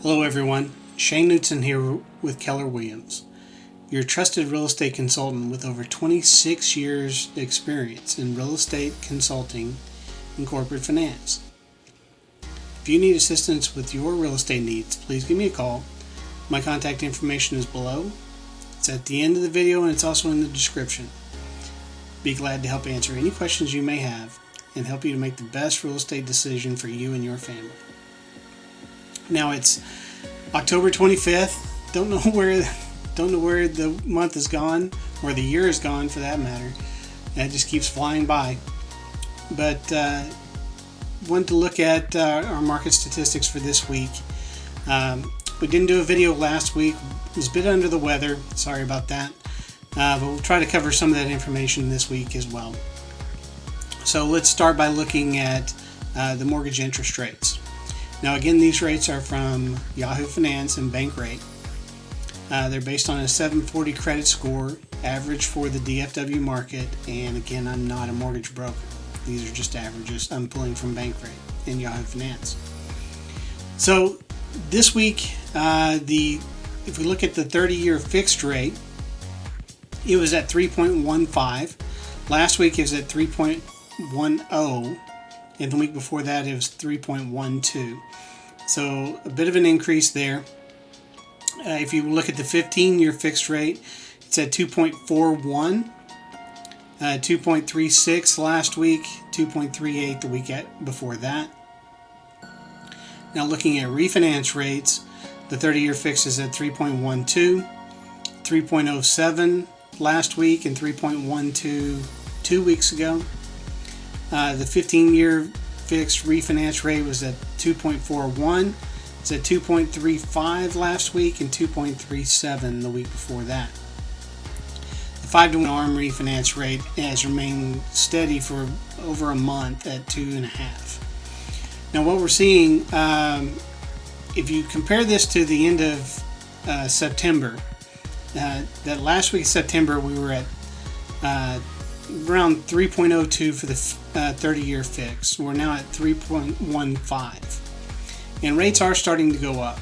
Hello everyone, Shane Knutson here with Keller Williams, your trusted real estate consultant with over 26 years experience in real estate consulting and corporate finance. If you need assistance with your real estate needs, please give me a call. My contact information is below. It's at the end of the video and it's also in the description. Be glad to help answer any questions you may have and help you to make the best real estate decision for you and your family. Now it's October 25th. Don't know where the month is gone, or the year is gone for that matter. It just keeps flying by. But wanted to look at our market statistics for this week. We didn't do a video last week. I was a bit under the weather. Sorry about that. But we'll try to cover some of that information this week as well. So let's start by looking at the mortgage interest rates. Now again, these rates are from Yahoo Finance and Bankrate. They're based on a 740 credit score, average for the DFW market, and again, I'm not a mortgage broker. These are just averages I'm pulling from Bankrate and Yahoo Finance. So this week, if we look at the 30-year fixed rate, it was at 3.15. Last week it was at 3.10. And the week before that it was 3.12. So a bit of an increase there. If you look at the 15-year fixed rate, it's at 2.41, 2.36 last week, 2.38 the week before that. Now looking at refinance rates, the 30-year fixed is at 3.12, 3.07 last week, and 3.12 2 weeks ago. The 15-year fixed refinance rate was at 2.41. It's at 2.35 last week and 2.37 the week before that. The 5-to-1 ARM refinance rate has remained steady for over a month at 2.5. Now what we're seeing, if you compare this to the end of September, that last week of September we were at around 3.02 for the 30-year fix. We're now at 3.15. And rates are starting to go up.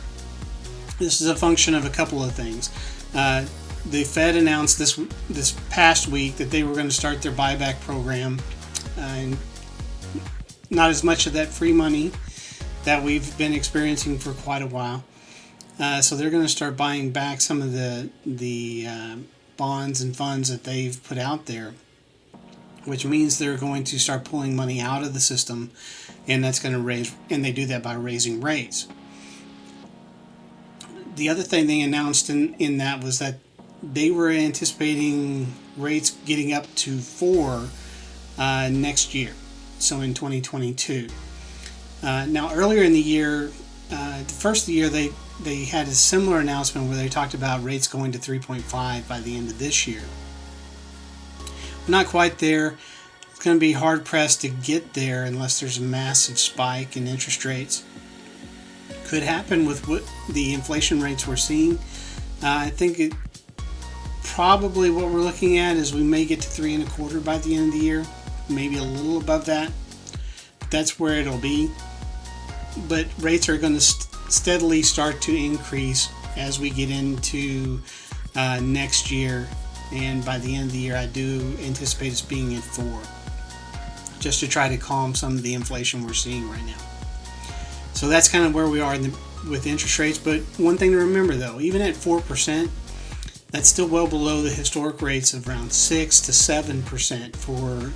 This is a function of a couple of things. The Fed announced this past week that they were going to start their buyback program. And not as much of that free money that we've been experiencing for quite a while. So they're going to start buying back some of the bonds and funds that they've put out there, which means they're going to start pulling money out of the system, and that's going to raise, and they do that by raising rates. The other thing they announced in that was that they were anticipating rates getting up to 4 next year, so in 2022. Now earlier in the year, the first of the year, they had a similar announcement where they talked about rates going to 3.5 by the end of this year. We're not quite there. It's going to be hard pressed to get there unless there's a massive spike in interest rates. Could happen with what the inflation rates we're seeing. I think probably what we're looking at is we may get to 3.25 by the end of the year, maybe a little above that. That's where it'll be. But rates are going to steadily start to increase as we get into next year. And by the end of the year, I do anticipate us being at 4, just to try to calm some of the inflation we're seeing right now. So that's kind of where we are with interest rates. But one thing to remember, though, even at 4%, that's still well below the historic rates of around 6 to 7% for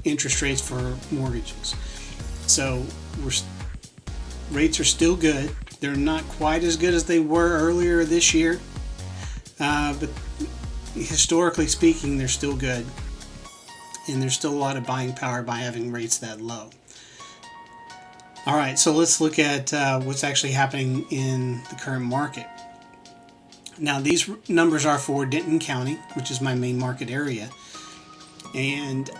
interest rates for mortgages. So rates are still good. They're not quite as good as they were earlier this year, but historically speaking, they're still good, and there's still a lot of buying power by having rates that low. All right, so let's look at what's actually happening in the current market. Now, these numbers are for Denton County, which is my main market area, and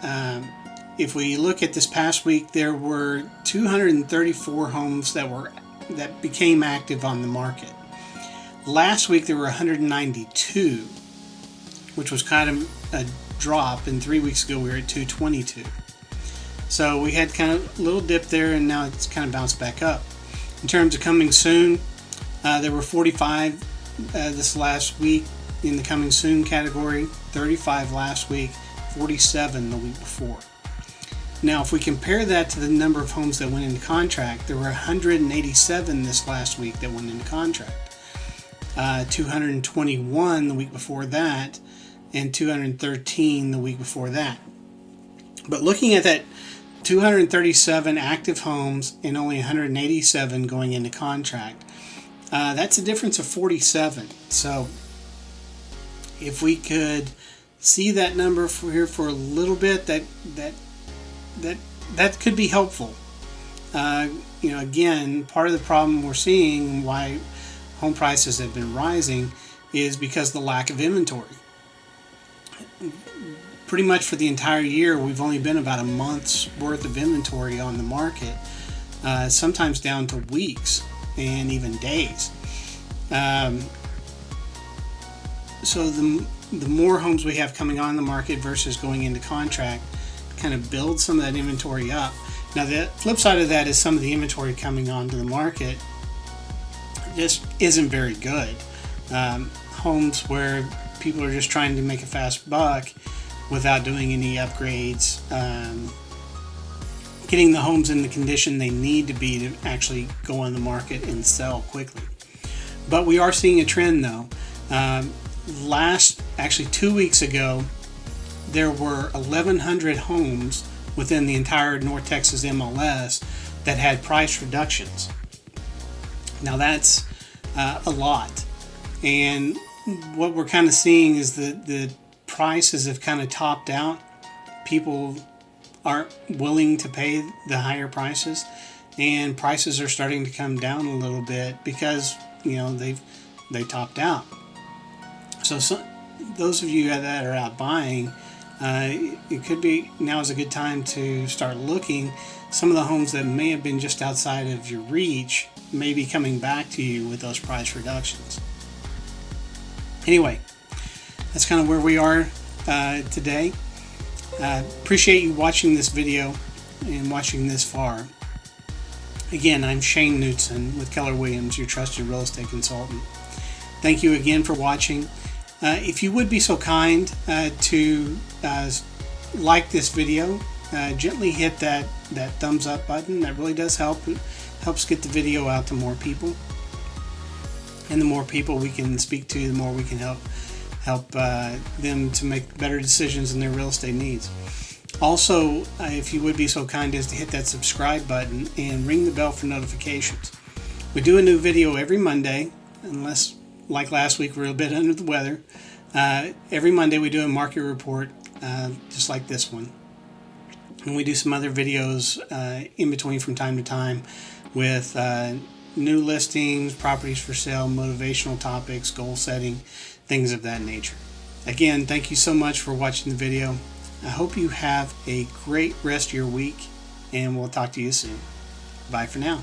if we look at this past week, there were 234 homes that became active on the market. Last week there were 192, which was kind of a drop, and 3 weeks ago we were at 222. So we had kind of a little dip there, and now it's kind of bounced back up. In terms of coming soon, There were 45 this last week in the coming soon category, 35 last week, 47 the week before. Now, if we compare that to the number of homes that went into contract, there were 187 this last week that went into contract. 221 the week before that, and 213 the week before that. But looking at that 237 active homes and only 187 going into contract, that's a difference of 47. So if we could see that number here for a little bit, that could be helpful. Again, part of the problem we're seeing why home prices have been rising is because of the lack of inventory. Pretty much for the entire year, we've only been about a month's worth of inventory on the market, sometimes down to weeks and even days. So the more homes we have coming on the market versus going into contract kind of build some of that inventory up. Now, the flip side of that is some of the inventory coming onto the market just isn't very good. Homes where people are just trying to make a fast buck without doing any upgrades, getting the homes in the condition they need to be to actually go on the market and sell quickly. But we are seeing a trend though. Actually 2 weeks ago, there were 1,100 homes within the entire North Texas MLS that had price reductions. Now that's a lot, and what we're kind of seeing is that the prices have kind of topped out. People aren't willing to pay the higher prices, and prices are starting to come down a little bit because they topped out. So those of you that are out buying, it could be now is a good time to start looking. Some of the homes that may have been just outside of your reach may be coming back to you with those price reductions. Anyway, that's kind of where we are today. Appreciate you watching this video and watching this far. Again, I'm Shane Knutson with Keller Williams, your trusted real estate consultant. Thank you again for watching. If you would be so kind to like this video, gently hit that thumbs up button. That really does help. It helps get the video out to more people. And the more people we can speak to, the more we can help them to make better decisions in their real estate needs. Also, if you would be so kind as to hit that subscribe button and ring the bell for notifications. We do a new video every Monday, unless, like last week, we're a bit under the weather. Every Monday we do a market report, just like this one. And we do some other videos in between from time to time with new listings, properties for sale, motivational topics, goal setting, things of that nature. Again, thank you so much for watching the video. I hope you have a great rest of your week, and we'll talk to you soon. Bye for now.